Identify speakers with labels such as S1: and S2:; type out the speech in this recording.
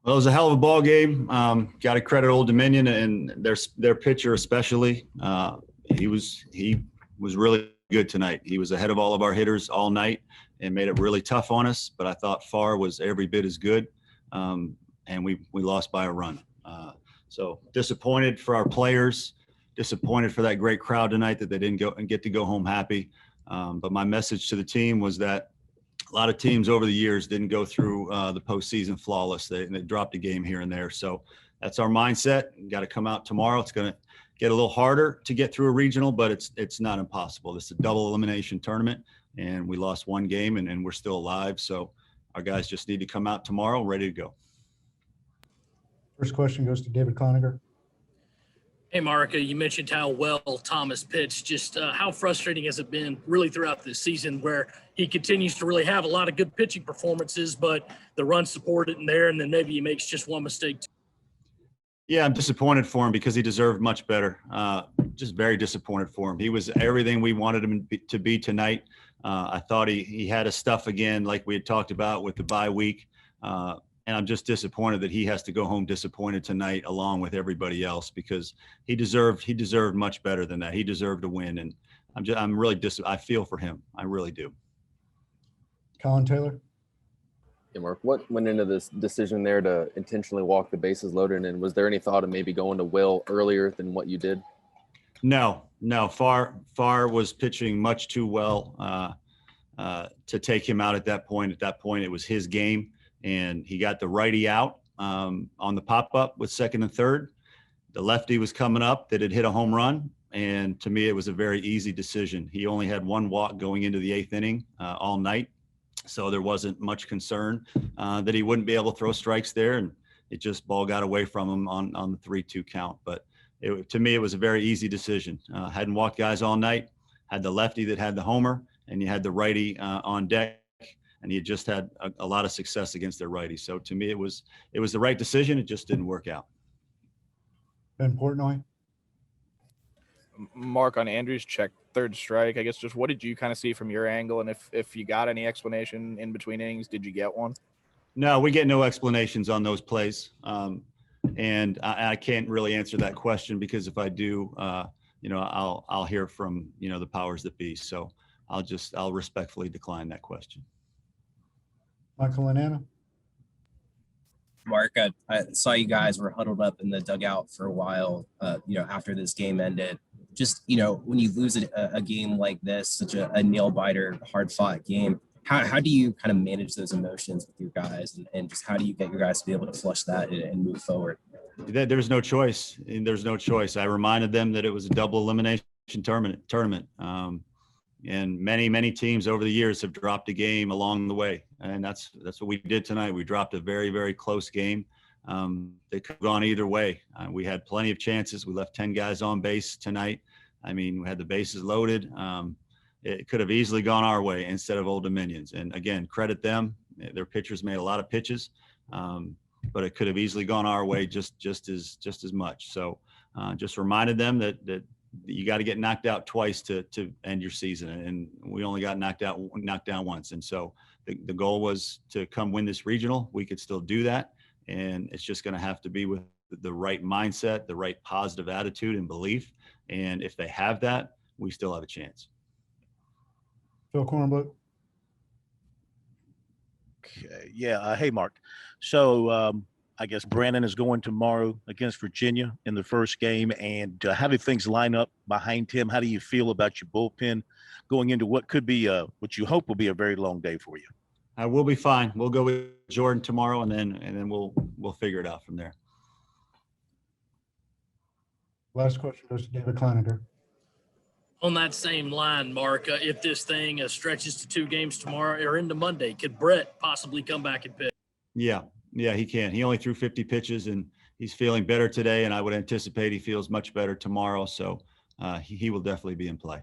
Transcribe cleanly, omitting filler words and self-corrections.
S1: Well, it was a hell of a ball game. Got to credit Old Dominion and their pitcher especially. He was really good tonight. He was ahead of all of our hitters all night and made it really tough on us. But I thought Farr was every bit as good, and we lost by a run. So disappointed for our players, disappointed for that great crowd tonight that they didn't go and get to go home happy. But my message to the team was that a lot of teams over the years didn't go through the postseason flawless. They dropped a game here and there. So that's our mindset. Got to come out tomorrow. It's going to get a little harder to get through a regional, but it's not impossible. This is a double elimination tournament, and we lost one game, and we're still alive. So our guys just need to come out tomorrow ready to go.
S2: First question goes to David Cloninger.
S3: Hey, Mark, you mentioned how well Thomas pitched. Just how frustrating has it been really throughout this season where he continues to really have a lot of good pitching performances, but the run support isn't there, and then maybe he makes just one mistake.
S1: Yeah, I'm disappointed for him because he deserved much better. Just very disappointed for him. He was everything we wanted him to be tonight. I thought he had his stuff again, like we had talked about with the bye week. And I'm just disappointed that he has to go home disappointed tonight along with everybody else because he deserved much better than that. He deserved a win. And I'm really I feel for him. I really do.
S2: Colin Taylor.
S4: Yeah, Mark, what went into this decision there to intentionally walk the bases loaded? And was there any thought of maybe going to Will earlier than what you did?
S1: No. Farr was pitching much too well to take him out at that point. At that point, it was his game. And he got the righty out on the pop-up with second and third. The lefty was coming up that had hit a home run. And to me, it was a very easy decision. He only had one walk going into the eighth inning all night. So there wasn't much concern that he wouldn't be able to throw strikes there. And it just ball got away from him on the 3-2 count. But to me, it was a very easy decision. Hadn't walked guys all night, had the lefty that had the homer, and you had the righty on deck. And he had just had a lot of success against their righty. So to me, it was the right decision. It just didn't work out.
S2: Ben Portnoy.
S5: Mark, on Andrew's check, third strike, I guess just what did you kind of see from your angle? And if you got any explanation in between innings, did you get one? No,
S1: we get no explanations on those plays. And I can't really answer that question because if I do, I'll hear from, the powers that be. So I'll respectfully decline that question.
S2: Michael and Anna.
S6: Mark, I saw you guys were huddled up in the dugout for a while, after this game ended. Just, when you lose a game like this, such a nail-biter, hard-fought game, how do you kind of manage those emotions with your guys? And just how do you get your guys to be able to flush that and move forward?
S1: There's no choice. There's no choice. I reminded them that it was a double elimination tournament. And many teams over the years have dropped a game along the way. And that's what we did tonight. We dropped a very, very close game. They could have gone either way. We had plenty of chances. We left 10 guys on base tonight. I mean, we had the bases loaded. It could have easily gone our way instead of Old Dominion's. And again, credit them. Their pitchers made a lot of pitches, but it could have easily gone our way just as much. So just reminded them that you got to get knocked out twice to end your season. And we only got knocked down once. And so the goal was to come win this regional. We could still do that. And it's just going to have to be with the right mindset, the right positive attitude and belief. And if they have that, we still have a chance.
S2: Phil Kornbluth.
S7: Okay. Yeah. Hey, Mark. So I guess Brandon is going tomorrow against Virginia in the first game. And how do things line up behind him? How do you feel about your bullpen going into what could be what you hope will be a very long day for you?
S1: We'll be fine. We'll go with Jordan tomorrow, and then we'll figure it out from there.
S2: Last question goes to David Cloninger.
S3: On that same line, Mark, if this thing stretches to 2 games tomorrow or into Monday, could Brett possibly come back and pitch?
S1: Yeah, he can. He only threw 50 pitches, and he's feeling better today, and I would anticipate he feels much better tomorrow. So he will definitely be in play.